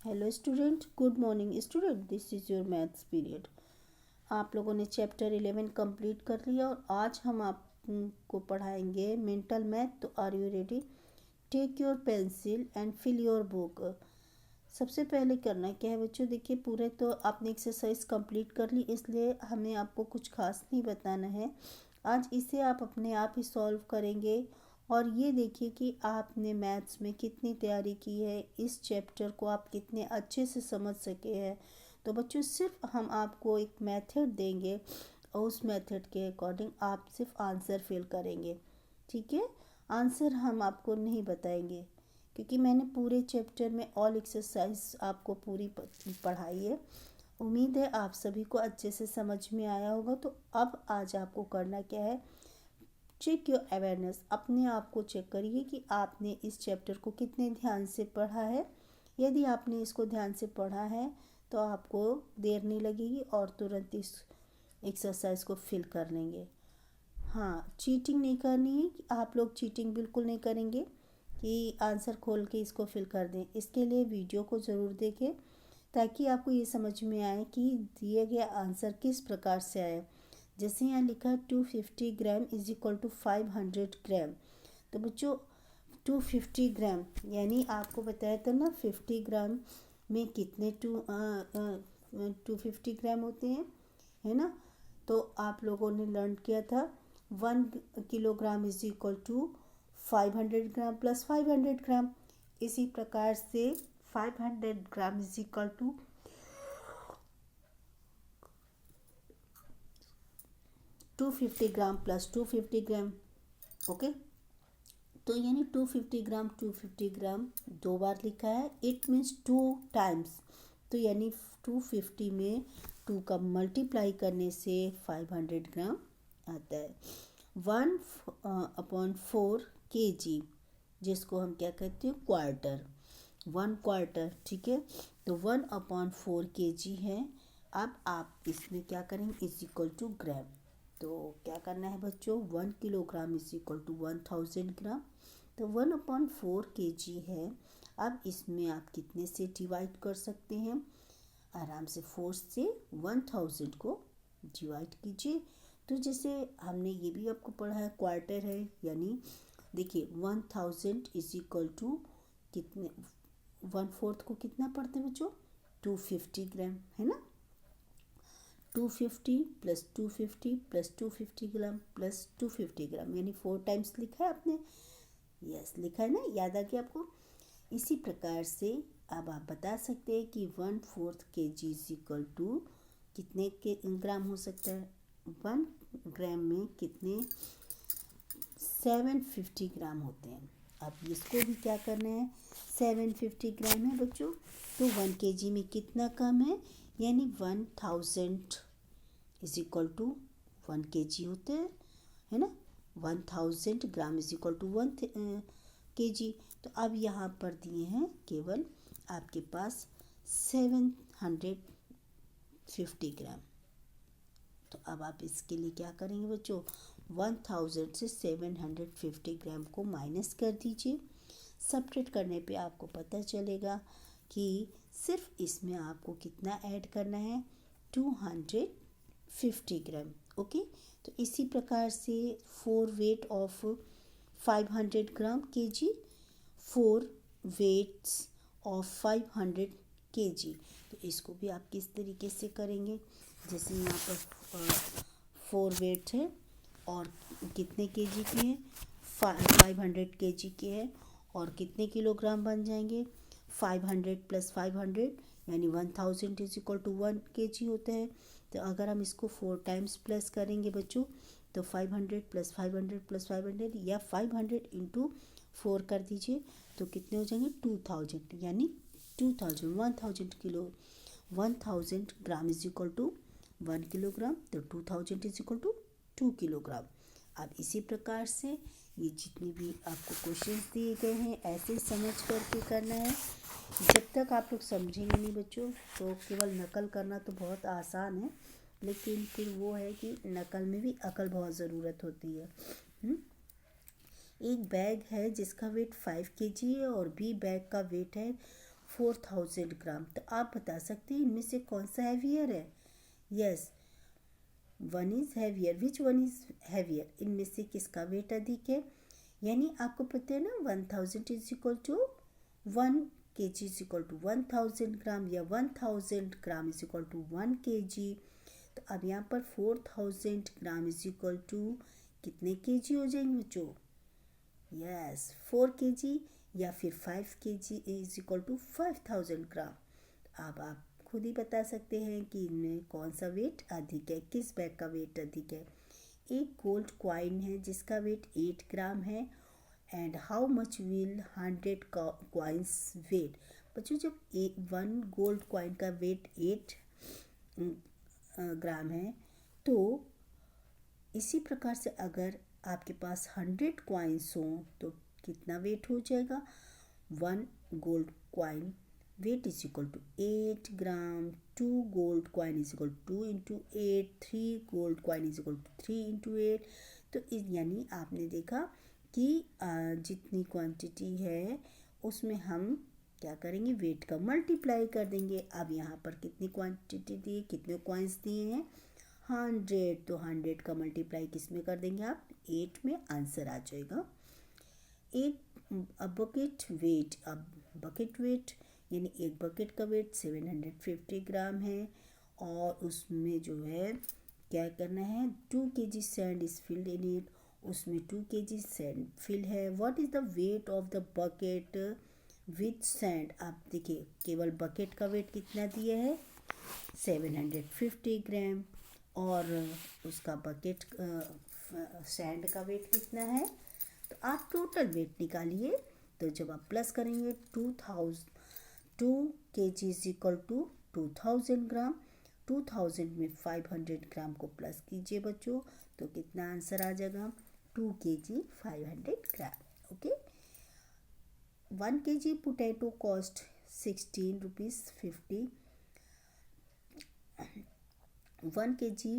Hello student, good morning student. This is your maths period. आप लोगों ने chapter 11 complete कर लिया और आज हम आपको पढ़ाएंगे मेंटल मैथ। तो are you ready? Take your pencil and fill your book. सबसे पहले करना क्या है बच्चों, देखिए पूरे तो आपने एक्सरसाइज कंप्लीट कर ली, इसलिए हमें आपको कुछ खास नहीं बताना है। आज इसे आप अपने आप ही सॉल्व करेंगे और ये देखिए कि आपने मैथ्स में कितनी तैयारी की है, इस चैप्टर को आप कितने अच्छे से समझ सके हैं। तो बच्चों सिर्फ हम आपको एक मेथड देंगे और उस मेथड के अकॉर्डिंग आप सिर्फ आंसर फिल करेंगे, ठीक है। आंसर हम आपको नहीं बताएंगे क्योंकि मैंने पूरे चैप्टर में ऑल एक्सरसाइज आपको पूरी पढ़ाई है। उम्मीद है आप सभी को अच्छे से समझ में आया होगा। तो अब आज आपको करना क्या है, चेक योर अवेयरनेस। अपने आप को चेक करिए कि आपने इस चैप्टर को कितने ध्यान से पढ़ा है। यदि आपने इसको ध्यान से पढ़ा है तो आपको देर नहीं लगेगी और तुरंत इस एक्सरसाइज को फिल कर लेंगे। हाँ, चीटिंग नहीं करनी है कि आप लोग चीटिंग बिल्कुल नहीं करेंगे कि आंसर खोल के इसको फिल कर दें। इसके लिए वीडियो को ज़रूर देखें ताकि आपको ये समझ में आए कि दिए गए आंसर किस प्रकार से आए। जैसे यहाँ लिखा है 250 ग्राम इज इक्वल टू 500 ग्राम। तो बच्चों 250 ग्राम यानी आपको बताया था ना 50 ग्राम में कितने 250 ग्राम होते हैं, है ना। तो आप लोगों ने लर्न किया था 1 kilogram is equal to 500 gram plus 500 gram. इसी प्रकार से 500 gram is equal to 250 gram plus 250 gram. Okay, तो यानी 250 ग्राम दो बार लिखा है, इट मीन्स 2 टाइम्स। तो यानी 250 में 2 का मल्टीप्लाई करने से 500 ग्राम आता है। 1/4 kg, जिसको हम क्या कहते हैं, क्वार्टर, 1/4, ठीक है। तो 1/4 kg है। अब आप इसमें क्या करेंगे, इज इक्वल टू ग्राम। तो क्या करना है बच्चों, 1 kilogram is equal to 1000 gram. तो 1/4 kg है। अब इसमें आप कितने से डिवाइड कर सकते हैं, आराम से 4 से 1000 को डिवाइड कीजिए। तो जैसे हमने ये भी आपको पढ़ा है, क्वार्टर है, यानी देखिए 1000 इज इक्वल टू कितने, 1/4 को कितना पढ़ते हैं बच्चों, 250 ग्राम, है ना। 250 प्लस 250 प्लस 250 ग्राम प्लस 250 ग्राम यानी 4 टाइम्स लिखा है आपने। यस, लिखा है ना, याद आ गया आपको। इसी प्रकार से अब आप बता सकते हैं कि 1/4 kg इज इक्वल टू कितने के ग्राम हो सकता है। 1 ग्राम में कितने, 750 ग्राम होते हैं। अब इसको भी क्या करना है, 750 ग्राम है बच्चों, तो 1 kg में कितना कम है, यानी 1000 इज इक्वल टू 1 kg होते हैं, है ना। 1000 gram is equal to 1 kg। तो अब यहाँ पर दिए हैं केवल आपके पास 750 ग्राम। तो अब आप इसके लिए क्या करेंगे बच्चों, 1000 से 750 ग्राम को माइनस कर दीजिए। सब्ट्रैक्ट करने पे आपको पता चलेगा कि सिर्फ इसमें आपको कितना ऐड करना है, 250 ग्राम। ओके, तो इसी प्रकार से 4 weight of 500 gram kg, 4 weights of 500 kg। तो इसको भी आप किस तरीके से करेंगे, जैसे यहाँ पर 4 वेट है और कितने kg के हैं, 500 kg के हैं और कितने किलोग्राम बन जाएंगे, 500 प्लस 500 यानी 1000 इज इक्वल टू 1 kg होता है। तो अगर हम इसको 4 टाइम्स प्लस करेंगे बच्चों, तो 500 प्लस 500 प्लस 500 या 500 इंटू 4 कर दीजिए, तो कितने हो जाएंगे, 2000, यानी 1000 kilo 1000 gram is equal to 1 kilogram. तो 2000 इज इक्वल टू 2 किलोग्राम। अब इसी प्रकार से ये जितने भी आपको क्वेश्चंस दिए गए हैं ऐसे समझ करके करना है। जब तक आप लोग समझेंगे नहीं बच्चों, तो केवल नकल करना तो बहुत आसान है, लेकिन फिर वो है कि नकल में भी अकल बहुत ज़रूरत होती है। एक बैग है जिसका वेट 5 kg है और बी बैग का वेट है 4000 ग्राम। तो आप बता सकते हैं इनमें से कौन सा हैवियर है? Yes, one is heavier. Which one is heavier? इनमें से किसका वेट अधिक है? यानी आपको पता है ना 1000 is equal to 1 kg is equal to 1000 gram, या 1000 gram is equal to 1 kg। तो अब यहाँ पर 4000 ग्राम इज इक्वल टू कितने kg हो जाएंगे बच्चों? यस, 4 kg, या फिर 5 kg इज इक्वल टू 5000 ग्राम। अब आप खुद ही बता सकते हैं कि इनमें कौन सा वेट अधिक है, किस बैग का वेट अधिक है। एक गोल्ड कॉइन है जिसका वेट 8 ग्राम है। And how much will 100 coins weight? बच्चों जब 1 गोल्ड कॉइन का वेट 8 ग्राम है, तो इसी प्रकार से अगर आपके पास 100 कॉइन्स हों तो कितना वेट हो जाएगा? 1 gold coin weight is equal to 8 gram. 2 gold coin is equal to 2 into 8। 3 gold coin is equal to 3 into 8। तो यानी आपने देखा कि जितनी क्वांटिटी है उसमें हम क्या करेंगे? वेट का मल्टीप्लाई कर देंगे। अब यहाँ पर कितनी क्वांटिटी दी, कितने कॉइन्स दिए हैं? 100। तो 100 का मल्टीप्लाई किस में कर देंगे आप? 8 में। आंसर आ जाएगा। एक बकेट वेट, अब बकेट वेट यानी एक बकेट का वेट 750 ग्राम है, और उसमें जो है क्या करना है? 2 kg sand is filled in it. उसमें 2 kg सैंड फिल है। What is the weight of the bucket with sand? आप देखिए केवल बकेट का वेट कितना दिया है? 750 ग्राम। और उसका बकेट सैंड का वेट कितना है? तो आप टोटल वेट निकालिए। तो जब आप प्लस करेंगे 2 kg इज इक्वल टू 2000 ग्राम। 2000 में 500 ग्राम को प्लस कीजिए बच्चों, तो कितना आंसर आ जाएगा? 2 kg 500 gram. Okay. 1 kg potato cost 16 rupees 50। 1 kg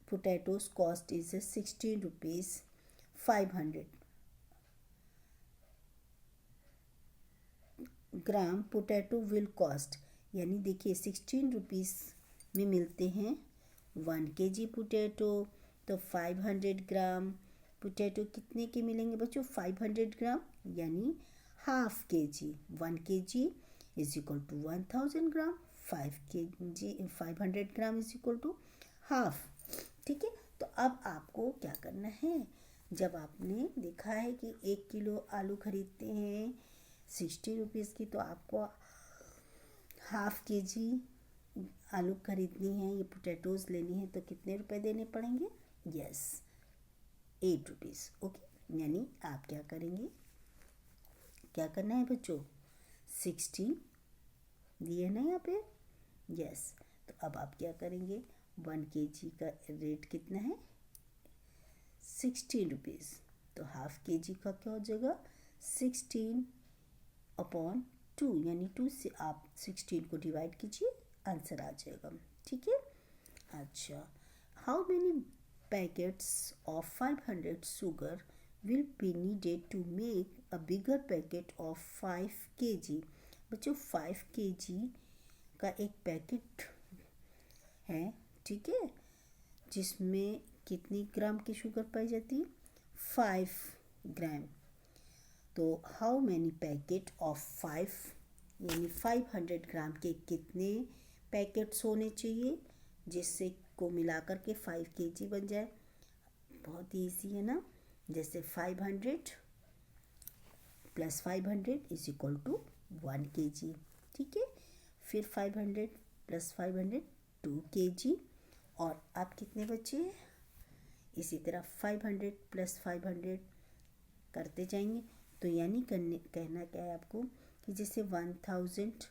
potatoes cost is 16 rupees 500 gram potato will cost. यानी देखिए 16 रुपीज़ में मिलते हैं 1 kg पोटैटो। तो 500 ग्राम पोटैटो कितने के मिलेंगे बच्चों? 500 ग्राम, यानी half kg। 1 kg is equal to 1000 gram. 500 gram is equal to half. ठीक है। तो अब आपको क्या करना है? जब आपने देखा है कि 1 किलो आलू खरीदते हैं 60 रुपीज़ की, तो आपको हाफ kg आलू खरीदनी है, ये पोटैटोज़ लेनी है, तो कितने रुपए देने पड़ेंगे? Yes, 8 rupees. ओके। यानी आप क्या करेंगे? क्या करना है बच्चों? 60 दिए ना यहाँ पे? यस। तो अब आप क्या करेंगे? 1 kg का रेट कितना है? 16 रुपीज़। तो हाफ kg का क्या हो जाएगा? 16 अपॉन 2, यानी 2 से आप 16 को डिवाइड कीजिए, आंसर आ जाएगा। ठीक है। अच्छा, how many packets of 500 sugar will be needed to make a bigger packet of 5 kg? बच्चों 5 kg का एक पैकेट है, ठीक है, जिसमें कितनी ग्राम की शुगर पाई जाती है? 5 ग्राम। तो हाउ मैनी पैकेट ऑफ 5 यानी 500 ग्राम के कितने पैकेट्स होने चाहिए जिससे को मिलाकर के 5 kg बन जाए? बहुत ईजी है ना। जैसे 500 plus 500 is equal to 1 kg। ठीक है। फिर 500 प्लस 500 2 kg। और आप कितने बचे? इसी तरह 500 प्लस 500 करते जाएंगे। तो यानी कहना क्या है आपको कि जैसे 1000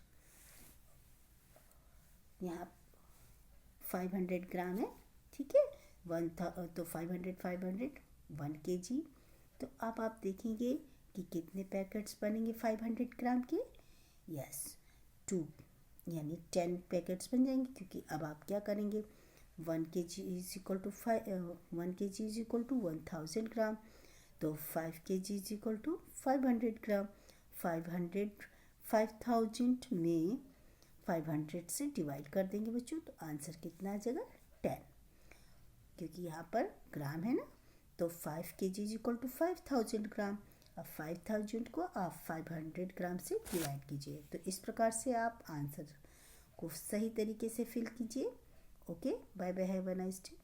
यहाँ 500 ग्राम है, ठीक है, तो 500 1 kg। तो अब आप देखेंगे कि कितने पैकेट्स बनेंगे 500 ग्राम के? यस, 2, यानी 10 पैकेट्स बन जाएंगे, क्योंकि अब आप क्या करेंगे? 1 kg is equal to 1 kg is equal to 1000 gram. तो 5 kg is equal to 500 gram. 500 5000 में 500 से डिवाइड कर देंगे बच्चों, तो आंसर कितना आ जाएगा 10, क्योंकि यहाँ पर ग्राम है ना, तो 5 kg इज इक्वल टू 5000 ग्राम। अब 5000 को आप 500 ग्राम से डिवाइड कीजिए। तो इस प्रकार से आप आंसर को सही तरीके से फिल कीजिए। Okay, bye bye, have a nice day.